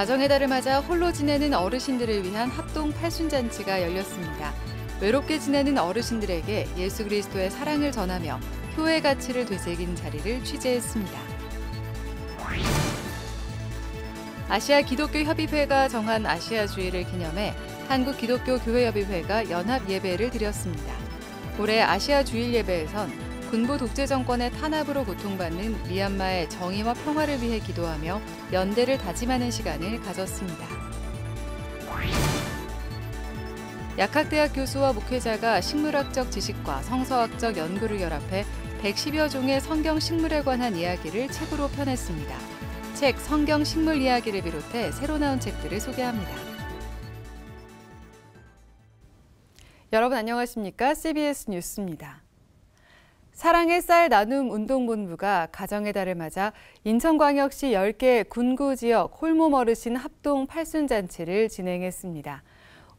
가정의 달을 맞아 홀로 지내는 어르신들을 위한 합동 팔순잔치가 열렸습니다. 외롭게 지내는 어르신들에게 예수 그리스도의 사랑을 전하며 효의 가치를 되새긴 자리를 취재했습니다. 아시아 기독교 협의회가 정한 아시아 주일을 기념해 한국 기독교 교회협의회가 연합 예배를 드렸습니다. 올해 아시아 주일 예배에선 군부 독재 정권의 탄압으로 고통받는 미얀마의 정의와 평화를 위해 기도하며 연대를 다짐하는 시간을 가졌습니다. 약학대학 교수와 목회자가 식물학적 지식과 성서학적 연구를 결합해 110여 종의 성경 식물에 관한 이야기를 책으로 펴냈습니다. 책 성경 식물 이야기를 비롯해 새로 나온 책들을 소개합니다. 여러분 안녕하십니까? CBS 뉴스입니다. 사랑의 쌀 나눔 운동본부가 가정의 달을 맞아 인천광역시 10개 군구 지역 홀몸 어르신 합동 팔순잔치를 진행했습니다.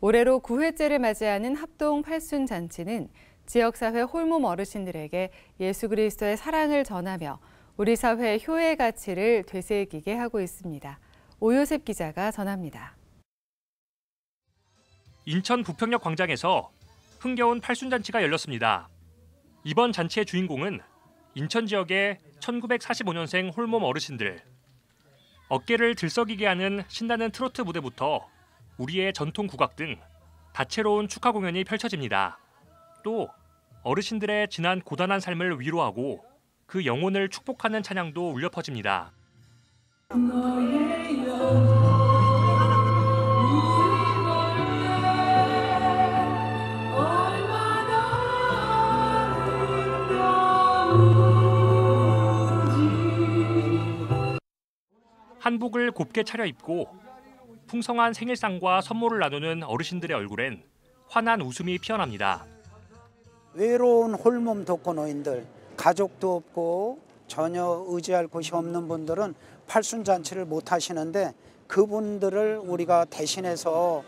올해로 9회째를 맞이하는 합동 팔순잔치는 지역사회 홀몸 어르신들에게 예수 그리스도의 사랑을 전하며 우리 사회의 효의 가치를 되새기게 하고 있습니다. 오요셉 기자가 전합니다. 인천 부평역 광장에서 흥겨운 팔순잔치가 열렸습니다. 이번 잔치의 주인공은 인천 지역의 1945년생 홀몸 어르신들. 어깨를 들썩이게 하는 신나는 트로트 무대부터 우리의 전통 국악 등 다채로운 축하 공연이 펼쳐집니다. 또 어르신들의 지난 고단한 삶을 위로하고 그 영혼을 축복하는 찬양도 울려 퍼집니다. 한복을 곱게 차려입고 풍성한 생일상과 선물을 나누는 어르신들의 얼굴엔 환한 웃음이 피어납니다. 외로운 홀몸 독거노인들, 가족도 없고 전혀 의지할 곳이 없는 분들은 팔순잔치를 못 하시는데 그분들을 우리가 대신해서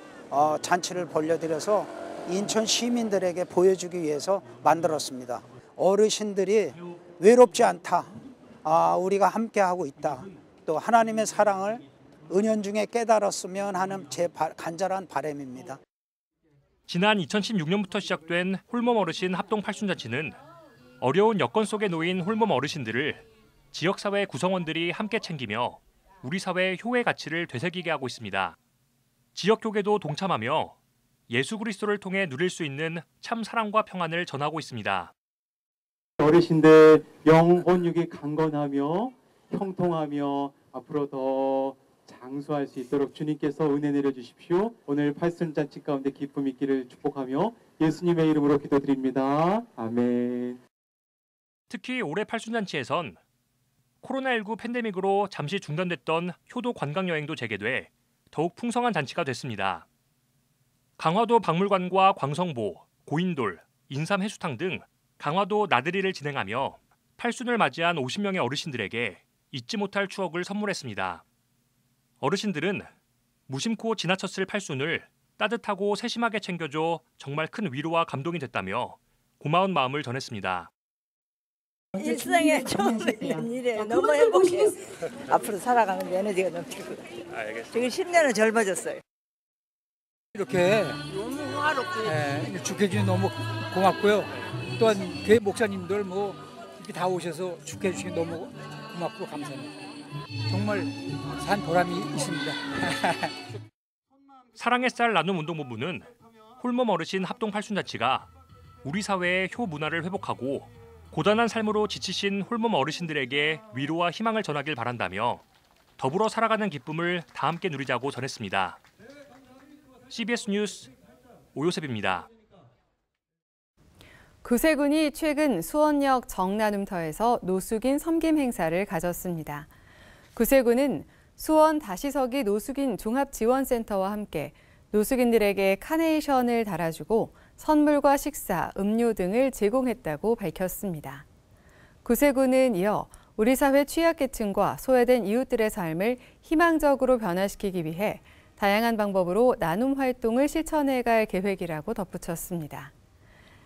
잔치를 벌려드려서 인천 시민들에게 보여주기 위해서 만들었습니다. 어르신들이 외롭지 않다, 우리가 함께하고 있다. 또 하나님의 사랑을 은연중에 깨달았으면 하는 제 간절한 바람입니다. 지난 2016년부터 시작된 홀몸 어르신 합동 팔순잔치는 어려운 여건 속에 놓인 홀몸 어르신들을 지역사회 구성원들이 함께 챙기며 우리 사회의 효의 가치를 되새기게 하고 있습니다. 지역교계도 동참하며 예수 그리스도를 통해 누릴 수 있는 참 사랑과 평안을 전하고 있습니다. 어르신들 영혼육이 강건하며 형통하며 앞으로 더 장수할 수 있도록 주님께서 은혜 내려주십시오. 오늘 팔순잔치 가운데 기쁨 있기를 축복하며 예수님의 이름으로 기도드립니다. 아멘. 특히 올해 팔순잔치에선 코로나19 팬데믹으로 잠시 중단됐던 효도 관광여행도 재개돼 더욱 풍성한 잔치가 됐습니다. 강화도 박물관과 광성보, 고인돌, 인삼 해수탕 등 강화도 나들이를 진행하며 팔순을 맞이한 50명의 어르신들에게 잊지 못할 추억을 선물했습니다. 어르신들은 무심코 지나쳤을 팔순을 따뜻하고 세심하게 챙겨줘 정말 큰 위로와 감동이 됐다며 고마운 마음을 전했습니다. 일상에 처음 뵙는 일에 너무 행복해요. 앞으로 살아가는 에너지가 넘칠 것 같아요. 지금 10년은 젊어졌어요. 이렇게 너무 호화롭고 축해주니 너무 고맙고요. 또한 교회 목사님들 이렇게 다 오셔서 축해해 주시니 너무 고맙고 감사합니다. 정말 산 보람이 있습니다. 사랑의 쌀 나눔 운동본부는 홀몸 어르신 합동 팔순잔치가 우리 사회의 효 문화를 회복하고 고단한 삶으로 지치신 홀몸 어르신들에게 위로와 희망을 전하길 바란다며 더불어 살아가는 기쁨을 다 함께 누리자고 전했습니다. CBS 뉴스 오요셉입니다. 구세군이 최근 수원역 정나눔터에서 노숙인 섬김 행사를 가졌습니다. 구세군은 수원 다시서기 노숙인 종합지원센터와 함께 노숙인들에게 카네이션을 달아주고 선물과 식사, 음료 등을 제공했다고 밝혔습니다. 구세군은 이어 우리 사회 취약계층과 소외된 이웃들의 삶을 희망적으로 변화시키기 위해 다양한 방법으로 나눔 활동을 실천해갈 계획이라고 덧붙였습니다.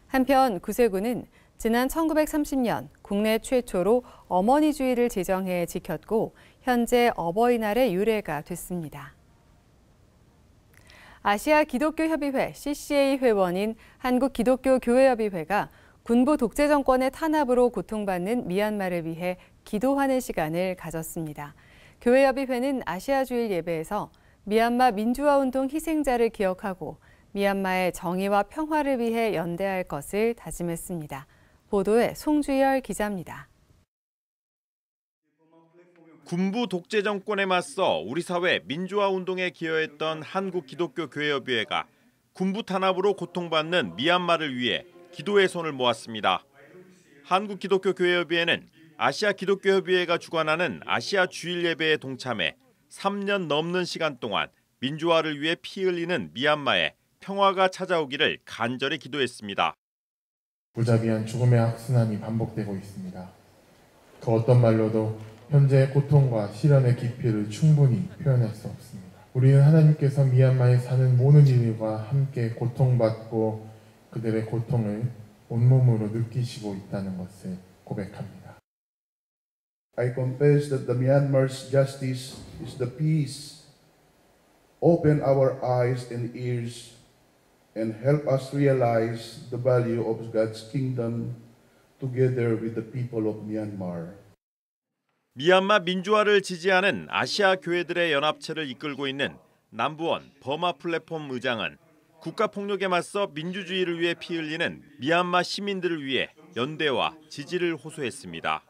한편 구세군은 지난 1930년 국내 최초로 어머니주의를 제정해 지켰고 현재 어버이날의 유래가 됐습니다. 아시아 기독교협의회 CCA 회원인 한국기독교교회협의회가 군부 독재 정권의 탄압으로 고통받는 미얀마를 위해 기도하는 시간을 가졌습니다. 교회협의회는 아시아 주일 예배에서 미얀마 민주화운동 희생자를 기억하고 미얀마의 정의와 평화를 위해 연대할 것을 다짐했습니다. 보도에 송주열 기자입니다. 군부 독재 정권에 맞서 우리 사회 민주화 운동에 기여했던 한국기독교교회협의회가 군부 탄압으로 고통받는 미얀마를 위해 기도의 손을 모았습니다. 한국기독교교회협의회는 아시아 기독교협의회가 주관하는 아시아 주일 예배에 동참해 3년 넘는 시간 동안 민주화를 위해 피 흘리는 미얀마에 평화가 찾아오기를 간절히 기도했습니다. 무자비한 죽음의 악순환이 반복되고 있습니다. 그 어떤 말로도 현재의 고통과 시련의 깊이를 충분히 표현할 수 없습니다. 우리는 하나님께서 미얀마에 사는 모든 이들과 함께 고통받고 그들의 고통을 온몸으로 느끼시고 있다는 것을 고백합니다. I confess that the Myanmar's justice is the peace. Open our eyes and ears and help us realize the value of God's kingdom together with the people of Myanmar. 미얀마 민주화를 지지하는 아시아 교회들의 연합체를 이끌고 있는 남부원 버마 플랫폼 의장은 국가폭력에 맞서 민주주의를 위해 피 흘리는 미얀마 시민들을 위해 연대와 지지를 호소했습니다.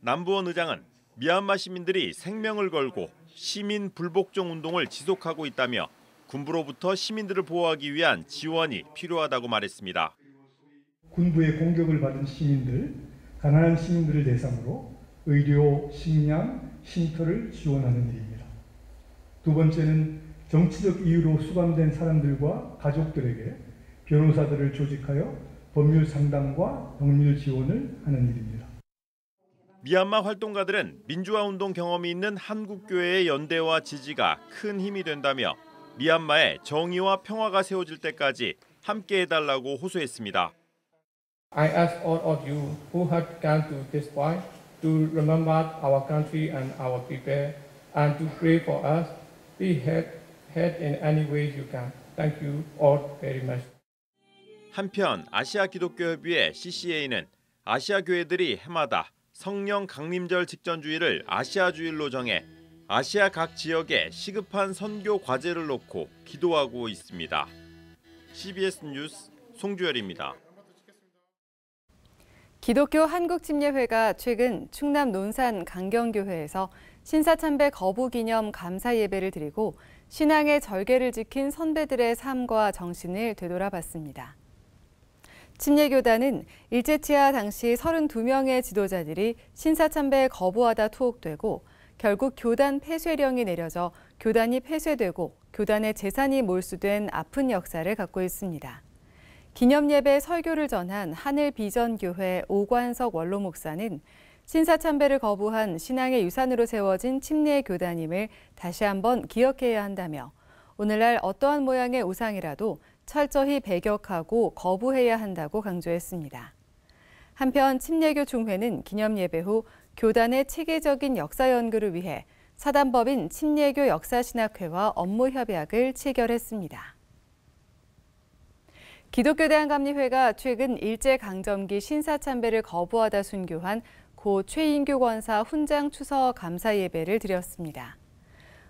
남부원 의장은 미얀마 시민들이 생명을 걸고 시민 불복종 운동을 지속하고 있다며 군부로부터 시민들을 보호하기 위한 지원이 필요하다고 말했습니다. 군부의 공격을 받은 시민들, 가난한 시민들을 대상으로 의료, 식량, 쉼터를 지원하는 일입니다. 두 번째는 정치적 이유로 수감된 사람들과 가족들에게 변호사들을 조직하여 법률 상담과 법률 지원을 하는 일입니다. 미얀마 활동가들은 민주화 운동 경험이 있는 한국교회의 연대와 지지가 큰 힘이 된다며 미얀마의 정의와 평화가 세워질 때까지 함께해달라고 호소했습니다. I ask all of you who have come to this point to remember our country and our people and to pray for us. Be help in any way you can. Thank you all very much. 한편 아시아 기독교협의회 CCA는 아시아 교회들이 해마다 성령 강림절 직전 주일을 아시아 주일로 정해 아시아 각 지역에 시급한 선교 과제를 놓고 기도하고 있습니다. CBS 뉴스 송주열입니다. 기독교 한국침례회가 최근 충남 논산 강경교회에서 신사참배 거부 기념 감사 예배를 드리고 신앙의 절개를 지킨 선배들의 삶과 정신을 되돌아봤습니다. 침례교단은 일제치하 당시 32명의 지도자들이 신사참배에 거부하다 투옥되고 결국 교단 폐쇄령이 내려져 교단이 폐쇄되고 교단의 재산이 몰수된 아픈 역사를 갖고 있습니다. 기념예배 설교를 전한 하늘비전교회 오관석 원로 목사는 신사참배를 거부한 신앙의 유산으로 세워진 침례교단임을 다시 한번 기억해야 한다며 오늘날 어떠한 모양의 우상이라도 철저히 배격하고 거부해야 한다고 강조했습니다. 한편 침례교 중회는 기념예배 후 교단의 체계적인 역사 연구를 위해 사단법인 침례교 역사신학회와 업무협약을 체결했습니다. 기독교대한감리회가 최근 일제강점기 신사참배를 거부하다 순교한 고 최인규 권사 훈장 추서 감사 예배를 드렸습니다.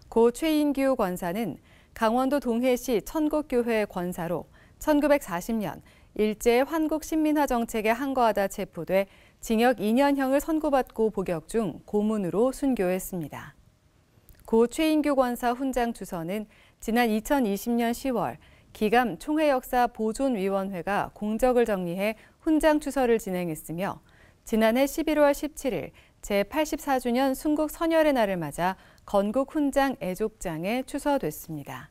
고 최인규 권사는 강원도 동해시 천곡교회 권사로 1940년 일제 환국 신민화 정책에 항거하다 체포돼 징역 2년형을 선고받고 복역 중 고문으로 순교했습니다. 고 최인규 권사 훈장 추서는 지난 2020년 10월 기감 총회역사 보존위원회가 공적을 정리해 훈장 추서를 진행했으며 지난해 11월 17일 제84주년 순국 선열의 날을 맞아 건국 훈장 애족장에 추서됐습니다.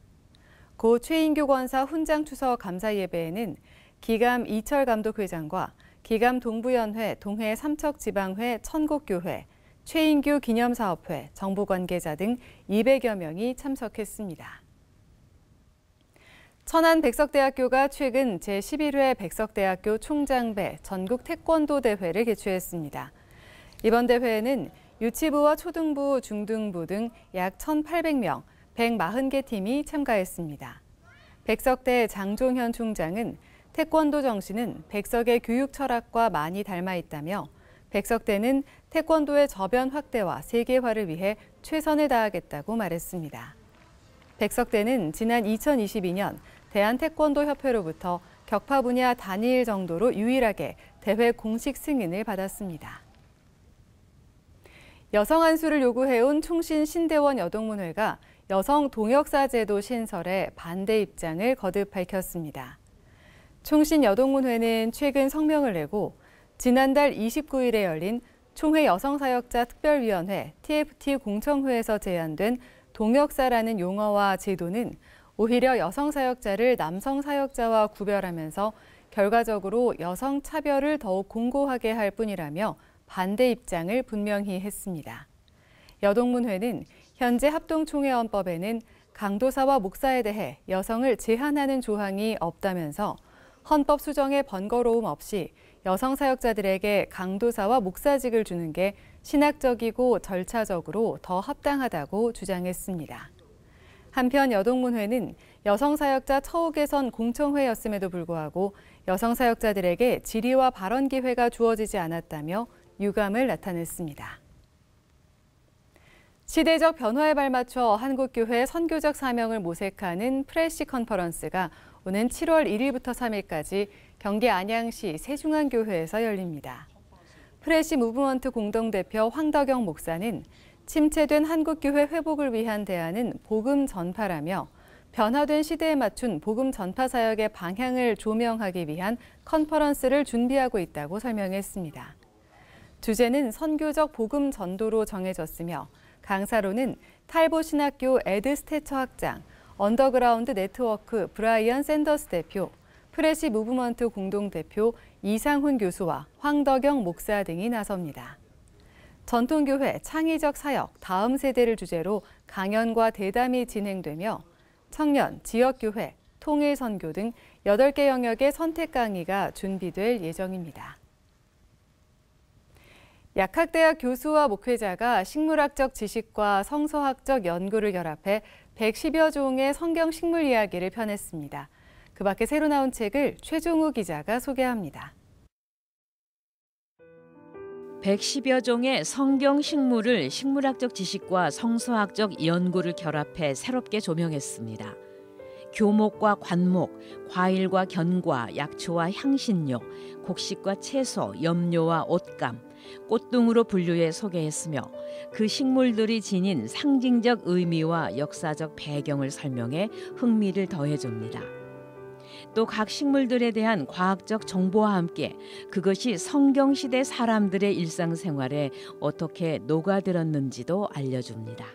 고 최인규 권사 훈장 추서 감사 예배에는 기감 이철 감독회장과 기감 동부연회 동해 삼척지방회 천곡교회, 최인규 기념사업회, 정부 관계자 등 200여 명이 참석했습니다. 천안백석대학교가 최근 제11회 백석대학교 총장배 전국 태권도 대회를 개최했습니다. 이번 대회에는 유치부와 초등부, 중등부 등 약 1,800명, 140개 팀이 참가했습니다. 백석대 장종현 총장은 태권도 정신은 백석의 교육 철학과 많이 닮아 있다며 백석대는 태권도의 저변 확대와 세계화를 위해 최선을 다하겠다고 말했습니다. 백석대는 지난 2022년 대한태권도협회로부터 격파 분야 단일 정도로 유일하게 대회 공식 승인을 받았습니다. 여성 안수를 요구해온 총신 신대원 여동문회가 여성 동역사 제도 신설에 반대 입장을 거듭 밝혔습니다. 총신 여동문회는 최근 성명을 내고 지난달 29일에 열린 총회 여성사역자 특별위원회 TFT 공청회에서 제안된 동역사라는 용어와 제도는 오히려 여성사역자를 남성사역자와 구별하면서 결과적으로 여성 차별을 더욱 공고하게 할 뿐이라며 반대 입장을 분명히 했습니다. 여동문회는 현재 합동총회헌법에는 강도사와 목사에 대해 여성을 제한하는 조항이 없다면서 헌법 수정의 번거로움 없이 여성 사역자들에게 강도사와 목사직을 주는 게 신학적이고 절차적으로 더 합당하다고 주장했습니다. 한편 여동문회는 여성 사역자 처우 개선 공청회였음에도 불구하고 여성 사역자들에게 질의와 발언 기회가 주어지지 않았다며 유감을 나타냈습니다. 시대적 변화에 발맞춰 한국교회 선교적 사명을 모색하는 프레시 컨퍼런스가 오는 7월 1일부터 3일까지 경기 안양시 세중앙교회에서 열립니다. 프레시 무브먼트 공동대표 황덕영 목사는 침체된 한국교회 회복을 위한 대안은 복음 전파라며 변화된 시대에 맞춘 복음 전파 사역의 방향을 조명하기 위한 컨퍼런스를 준비하고 있다고 설명했습니다. 주제는 선교적 복음 전도로 정해졌으며 강사로는 탈보 신학교 에드 스태처 학장, 언더그라운드 네트워크 브라이언 샌더스 대표, 프레시 무브먼트 공동대표 이상훈 교수와 황덕영 목사 등이 나섭니다. 전통교회 창의적 사역 다음 세대를 주제로 강연과 대담이 진행되며 청년, 지역교회, 통일선교 등 8개 영역의 선택 강의가 준비될 예정입니다. 약학대학 교수와 목회자가 식물학적 지식과 성서학적 연구를 결합해 110여 종의 성경 식물 이야기를 펴냈습니다. 그 밖에 새로 나온 책을 최종우 기자가 소개합니다. 110여 종의 성경 식물을 식물학적 지식과 성서학적 연구를 결합해 새롭게 조명했습니다. 교목과 관목, 과일과 견과, 약초와 향신료, 곡식과 채소, 염료와 옷감, 꽃 등으로 분류해 소개했으며 그 식물들이 지닌 상징적 의미와 역사적 배경을 설명해 흥미를 더해줍니다. 또 각 식물들에 대한 과학적 정보와 함께 그것이 성경시대 사람들의 일상생활에 어떻게 녹아들었는지도 알려줍니다.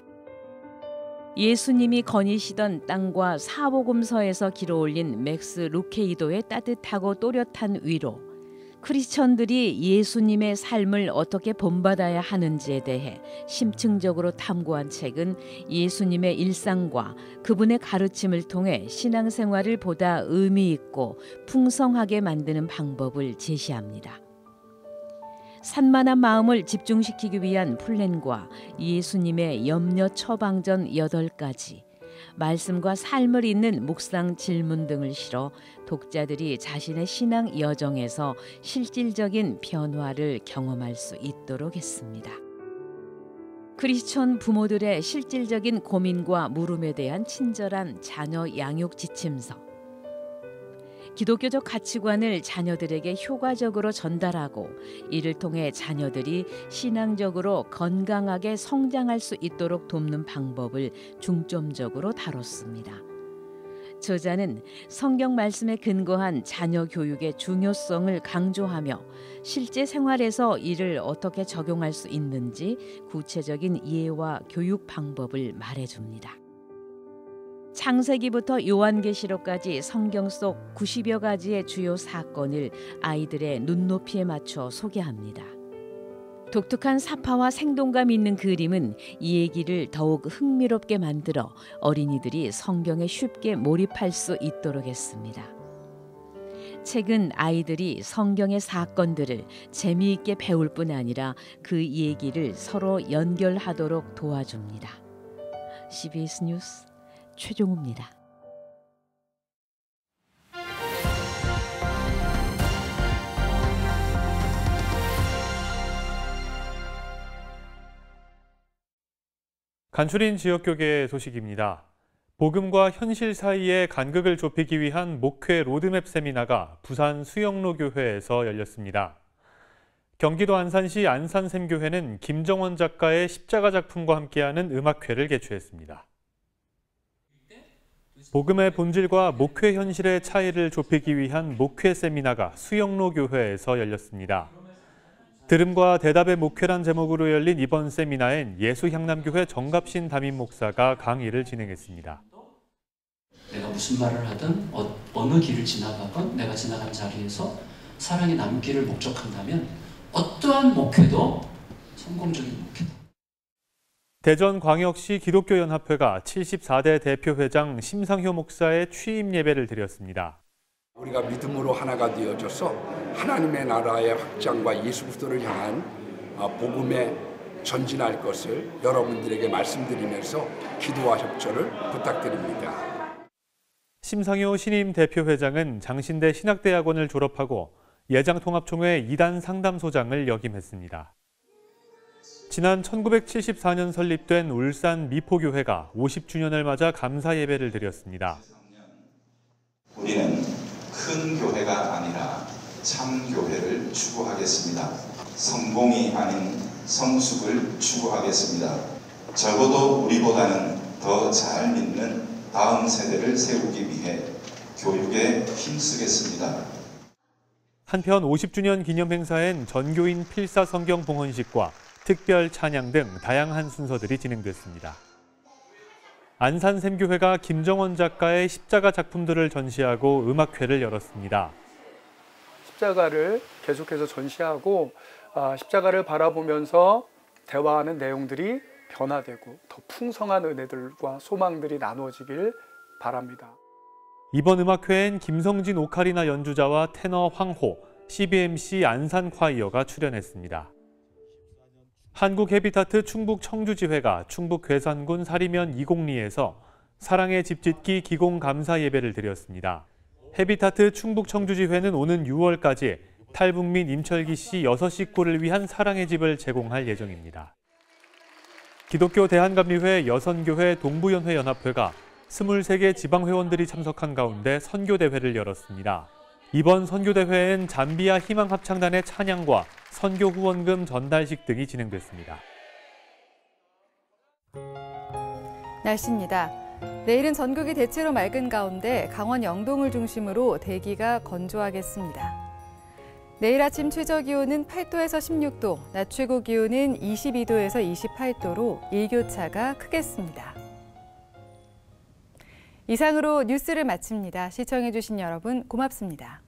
예수님이 거니시던 땅과 사복음서에서 길어올린 맥스 루케이도의 따뜻하고 또렷한 위로, 크리스천들이 예수님의 삶을 어떻게 본받아야 하는지에 대해 심층적으로 탐구한 책은 예수님의 일상과 그분의 가르침을 통해 신앙생활을 보다 의미 있고 풍성하게 만드는 방법을 제시합니다. 산만한 마음을 집중시키기 위한 플랜과 예수님의 염려 처방전 8가지, 말씀과 삶을 잇는 묵상 질문 등을 실어 독자들이 자신의 신앙 여정에서 실질적인 변화를 경험할 수 있도록 했습니다. 크리스천 부모들의 실질적인 고민과 물음에 대한 친절한 자녀 양육 지침서, 기독교적 가치관을 자녀들에게 효과적으로 전달하고 이를 통해 자녀들이 신앙적으로 건강하게 성장할 수 있도록 돕는 방법을 중점적으로 다뤘습니다. 저자는 성경 말씀에 근거한 자녀 교육의 중요성을 강조하며 실제 생활에서 이를 어떻게 적용할 수 있는지 구체적인 예와 교육 방법을 말해줍니다. 창세기부터 요한계시록까지 성경 속 90여 가지의 주요 사건을 아이들의 눈높이에 맞춰 소개합니다. 독특한 사파와 생동감 있는 그림은 이 얘기를 더욱 흥미롭게 만들어 어린이들이 성경에 쉽게 몰입할 수 있도록 했습니다. 책은 아이들이 성경의 사건들을 재미있게 배울 뿐 아니라 그 얘기를 서로 연결하도록 도와줍니다. CBS 뉴스 최종우입니다. 간추린 지역교계 소식입니다. 복음과 현실 사이의 간극을 좁히기 위한 목회 로드맵 세미나가 부산 수영로 교회에서 열렸습니다. 경기도 안산시 안산샘교회는 김정원 작가의 십자가 작품과 함께하는 음악회를 개최했습니다. 복음의 본질과 목회 현실의 차이를 좁히기 위한 목회 세미나가 수영로 교회에서 열렸습니다. 들음과 대답의 목회란 제목으로 열린 이번 세미나엔 예수향남교회 정갑신 담임 목사가 강의를 진행했습니다. 내가 무슨 말을 하든 어느 길을 지나가건 내가 지나간 자리에서 사랑이 남기를 목적한다면 어떠한 목회도 성공적인 목회다. 대전광역시 기독교연합회가 74대 대표회장 심상효 목사의 취임 예배를 드렸습니다. 우리가 믿음으로 하나가 되어져서 하나님의 나라의 확장과 예수 그리스도를 향한 복음에 전진할 것을 여러분들에게 말씀드리면서 기도와 협조를 부탁드립니다. 심상효 신임 대표회장은 장신대 신학대학원을 졸업하고 예장통합총회 2단 상담소장을 역임했습니다. 지난 1974년 설립된 울산 미포교회가 50주년을 맞아 감사 예배를 드렸습니다. 우리는 큰 교회가 아니라 참 교회를 추구하겠습니다. 성공이 아닌 성숙을 추구하겠습니다. 적어도 우리보다는 더 잘 믿는 다음 세대를 세우기 위해 교육에 힘쓰겠습니다. 한편 50주년 기념 행사엔 전교인 필사 성경 봉헌식과 특별 찬양 등 다양한 순서들이 진행됐습니다. 안산샘교회가 김정원 작가의 십자가 작품들을 전시하고 음악회를 열었습니다. 십자가를 계속해서 전시하고 십자가를 바라보면서 대화하는 내용들이 변화되고 더 풍성한 은혜들과 소망들이 나누어지길 바랍니다. 이번 음악회엔 김성진 오카리나 연주자와 테너 황호, CBMC 안산콰이어가 출연했습니다. 한국헤비타트 충북 청주지회가 충북 괴산군 사리면 이곡리에서 사랑의 집짓기 기공 감사 예배를 드렸습니다. 헤비타트 충북 청주지회는 오는 6월까지 탈북민 임철기 씨 6식구를 위한 사랑의 집을 제공할 예정입니다. 기독교 대한감리회 여선교회 동부연회 연합회가 23개 지방회원들이 참석한 가운데 선교대회를 열었습니다. 이번 선교대회엔 잠비아 희망합창단의 찬양과 선교 후원금 전달식 등이 진행됐습니다. 날씨입니다. 내일은 전국이 대체로 맑은 가운데 강원 영동을 중심으로 대기가 건조하겠습니다. 내일 아침 최저기온은 8도에서 16도, 낮 최고 기온은 22도에서 28도로 일교차가 크겠습니다. 이상으로 뉴스를 마칩니다. 시청해주신 여러분 고맙습니다.